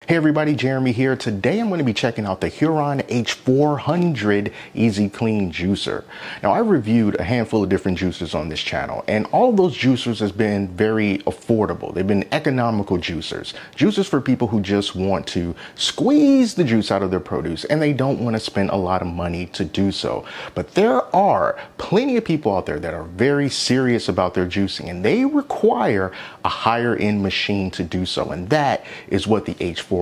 Hey everybody, Jeremy here. Today I'm going to be checking out the Hurom H400 Easy Clean Juicer. Now I reviewed a handful of different juicers on this channel, and all of those juicers has been very affordable. They've been economical juicers. Juicers for people who just want to squeeze the juice out of their produce and they don't want to spend a lot of money to do so. But there are plenty of people out there that are very serious about their juicing, and they require a higher end machine to do so, and that is what the H400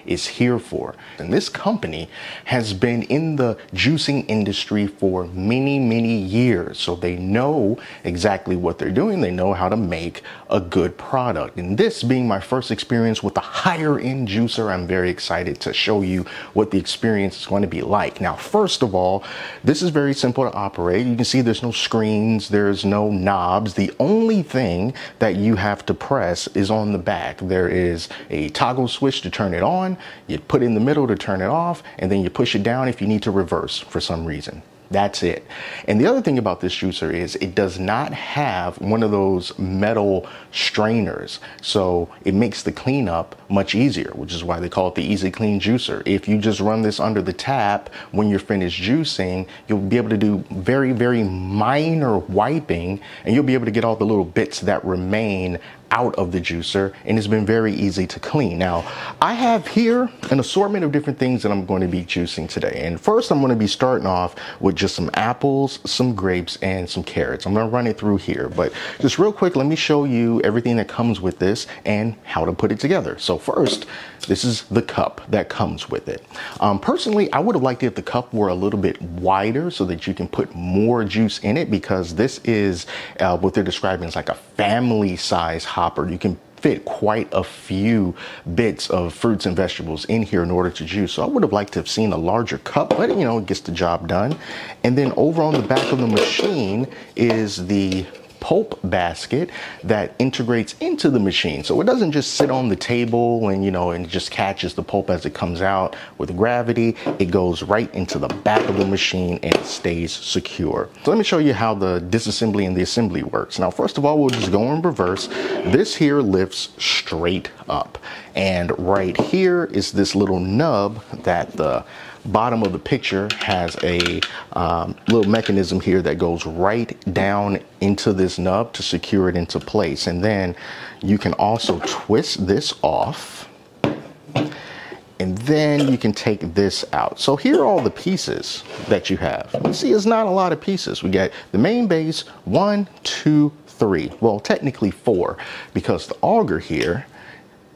is here for. And this company has been in the juicing industry for many years, so they know exactly what they're doing. They know how to make a good product. And this being my first experience with a higher end juicer, I'm very excited to show you what the experience is going to be like. Now, first of all, this is very simple to operate. You can see there's no screens, there's no knobs. The only thing that you have to press is on the back. There is a toggle switch to turn it on, you put it in the middle to turn it off, and then you push it down if you need to reverse for some reason. That's it. And the other thing about this juicer is it does not have one of those metal strainers, so it makes the cleanup much easier, which is why they call it the Easy Clean Juicer. If you just run this under the tap when you're finished juicing, you'll be able to do very minor wiping, and you'll be able to get all the little bits that remain out of the juicer, and it's been very easy to clean. Now, I have here an assortment of different things that I'm going to be juicing today. And first, I'm going to be starting off with just some apples, some grapes, and some carrots. I'm going to run it through here, but just real quick, let me show you everything that comes with this and how to put it together. So first, this is the cup that comes with it. Personally, I would have liked it if the cup were a little bit wider so that you can put more juice in it, because this is what they're describing as like a family size hopper. You can fit quite a few bits of fruits and vegetables in here in order to juice. So I would have liked to have seen a larger cup, but you know, it gets the job done. And then over on the back of the machine is the pulp basket that integrates into the machine, so it doesn't just sit on the table and and just catches the pulp as it comes out with gravity. It goes right into the back of the machine and it stays secure. So let me show you how the disassembly and the assembly works. Now, first of all, we'll just go in reverse. This here lifts straight up, and right here is this little nub that the bottom of the picture has a little mechanism here that goes right down into this nub to secure it into place. And then you can also twist this off, and then you can take this out. So here are all the pieces that you have. You see, it's not a lot of pieces. We got the main base, 1, 2, 3. Well, technically 4, because the auger here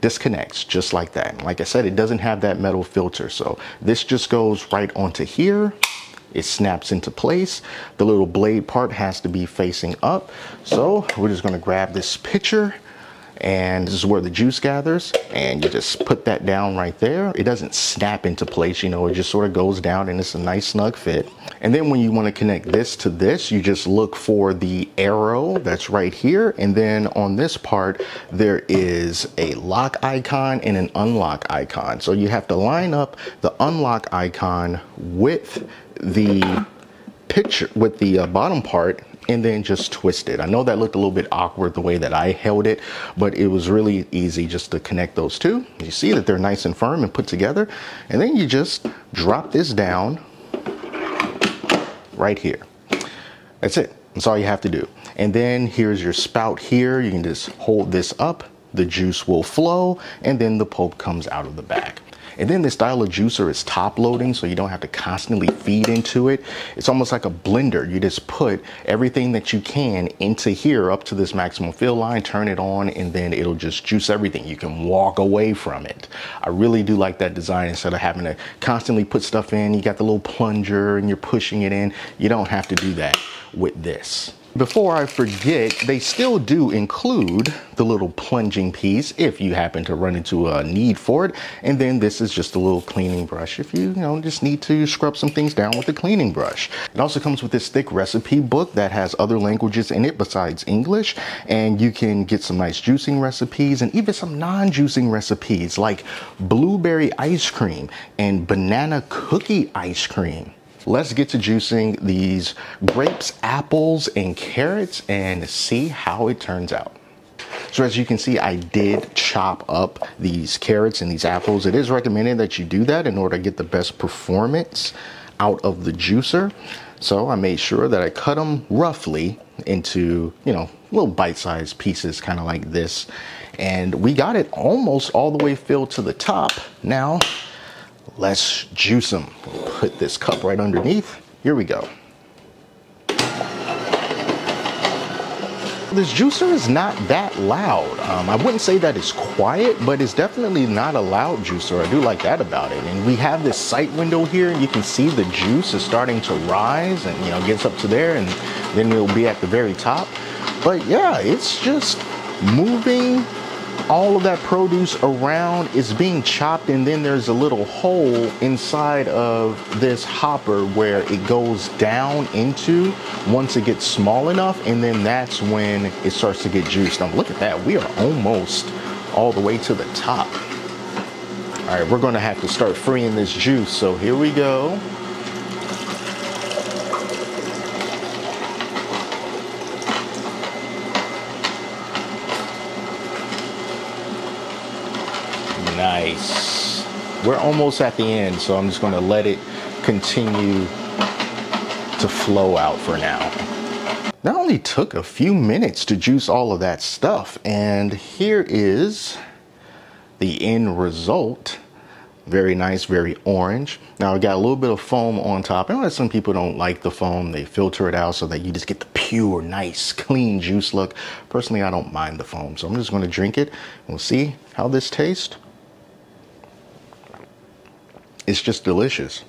disconnects just like that. And like I said, it doesn't have that metal filter, so this just goes right onto here. It snaps into place. The little blade part has to be facing up, so we're just going to grab this pitcher, and this is where the juice gathers, and you just put that down right there. It doesn't snap into place, it just sort of goes down, and it's a nice snug fit. And then when you want to connect this to this, you just look for the arrow that's right here, and then on this part there is a lock icon and an unlock icon. So you have to line up the unlock icon with the picture, with the bottom part, and then just twist it. I know that looked a little bit awkward the way that I held it, but it was really easy just to connect those two. You see that they're nice and firm and put together, and then you just drop this down right here. That's it. That's all you have to do. And then here's your spout here. You can just hold this up, the juice will flow, and then the pulp comes out of the bag. And then this style of juicer is top loading, so you don't have to constantly feed into it. It's almost like a blender. You just put everything that you can into here up to this maximum fill line, turn it on, and then it'll just juice everything. You can walk away from it. I really do like that design. Instead of having to constantly put stuff in, you got the little plunger and you're pushing it in. You don't have to do that with this. Before I forget, they still do include the little plunging piece if you happen to run into a need for it. And then this is just a little cleaning brush if you just need to scrub some things down with the cleaning brush. It also comes with this thick recipe book that has other languages in it besides English, and you can get some nice juicing recipes and even some non-juicing recipes like blueberry ice cream and banana cookie ice cream. Let's get to juicing these grapes, apples, and carrots and see how it turns out. So as you can see, I did chop up these carrots and these apples. It is recommended that you do that in order to get the best performance out of the juicer. So I made sure that I cut them roughly into, you know, little bite-sized pieces, kind of like this. And we got it almost all the way filled to the top. Now, let's juice them. Put this cup right underneath. Here we go. This juicer is not that loud. I wouldn't say that it's quiet, but it's definitely not a loud juicer. I do like that about it. And we have this sight window here, and you can see the juice is starting to rise and, you know, gets up to there, and then it'll be at the very top. But yeah, it's just moving all of that produce around. It's being chopped, and then there's a little hole inside of this hopper where it goes down into once it gets small enough, and then that's when it starts to get juiced. Now look at that, we are almost all the way to the top. All right, we're gonna have to start freeing this juice, so here we go. Nice. We're almost at the end, so I'm just going to let it continue to flow out for now. That only took a few minutes to juice all of that stuff, and here is the end result. Very nice, very orange. Now I got a little bit of foam on top. I know that some people don't like the foam. They filter it out so that you just get the pure, nice, clean juice look. Personally, I don't mind the foam, so I'm just going to drink it and we'll see how this tastes. It's just delicious.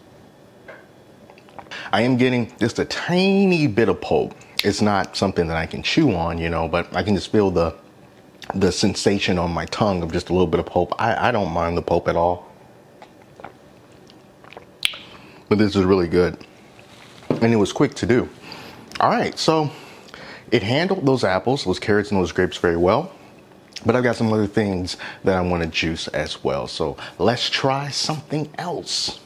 I am getting just a tiny bit of pulp. It's not something that I can chew on, you know, but I can just feel the sensation on my tongue of just a little bit of pulp. I don't mind the pulp at all. But this is really good. And it was quick to do. All right, so it handled those apples, those carrots, and those grapes very well. But I've got some other things that I want to juice as well. So let's try something else.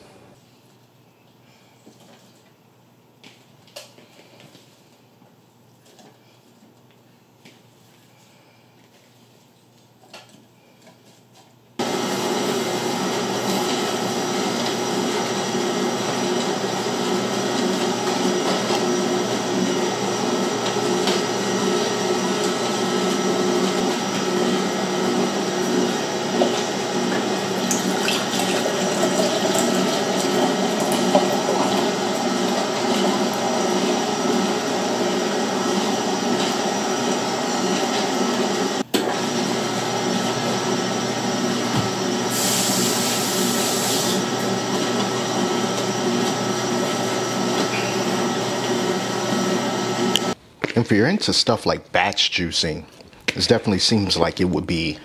If you're into stuff like batch juicing, this definitely seems like it would be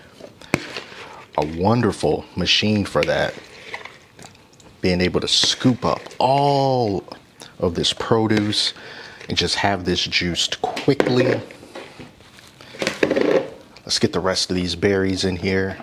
a wonderful machine for that. Being able to scoop up all of this produce and just have this juiced quickly. Let's get the rest of these berries in here.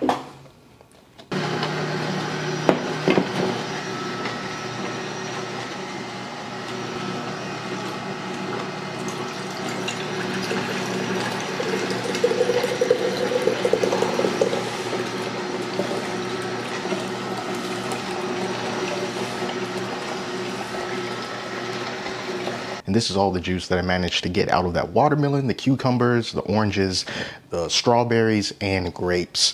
And this is all the juice that I managed to get out of that watermelon, the cucumbers, the oranges, the strawberries, and grapes.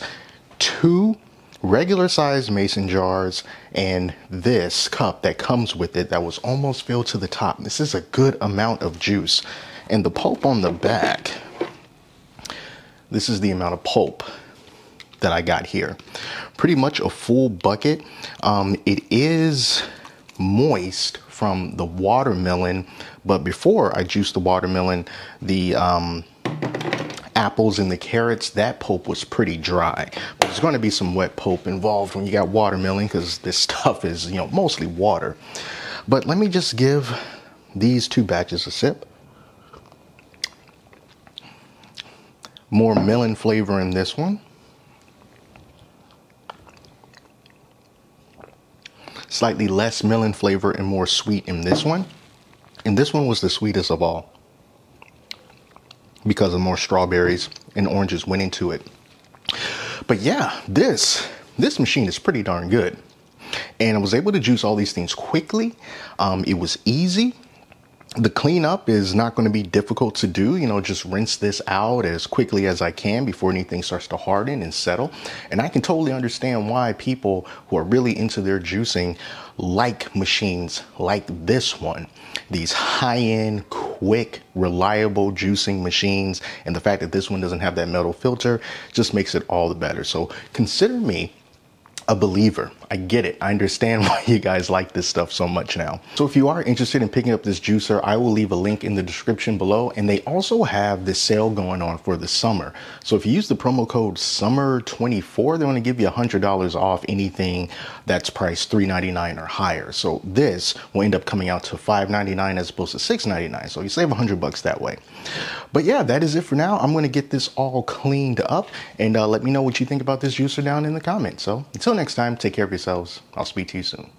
2 regular sized mason jars and this cup that comes with it that was almost filled to the top. This is a good amount of juice. And the pulp on the back, this is the amount of pulp that I got here. Pretty much a full bucket. It is moist from the watermelon, but before I juiced the watermelon, the apples and the carrots, that pulp was pretty dry. But there's going to be some wet pulp involved when you got watermelon, because this stuff is, you know, mostly water. But let me just give these 2 batches a sip. More melon flavor in this one. Slightly less melon flavor and more sweet in this one. And this one was the sweetest of all because of more strawberries and oranges went into it. But yeah, this machine is pretty darn good. And I was able to juice all these things quickly. It was easy. The cleanup is not going to be difficult to do. You know, just rinse this out as quickly as I can before anything starts to harden and settle. And I can totally understand why people who are really into their juicing like machines like this one. These high-end, quick, reliable juicing machines. And the fact that this one doesn't have that metal filter just makes it all the better. So consider me a believer. I get it. I understand why you guys like this stuff so much now. So if you are interested in picking up this juicer, I will leave a link in the description below. And they also have this sale going on for the summer. So if you use the promo code SUMMER24, they're going to give you $100 off anything that's priced $3.99 or higher. So this will end up coming out to $5.99 as opposed to $6.99. So you save $100 that way. But yeah, that is it for now. I'm going to get this all cleaned up, and let me know what you think about this juicer down in the comments. So until next time, take care of yourselves. I'll speak to you soon.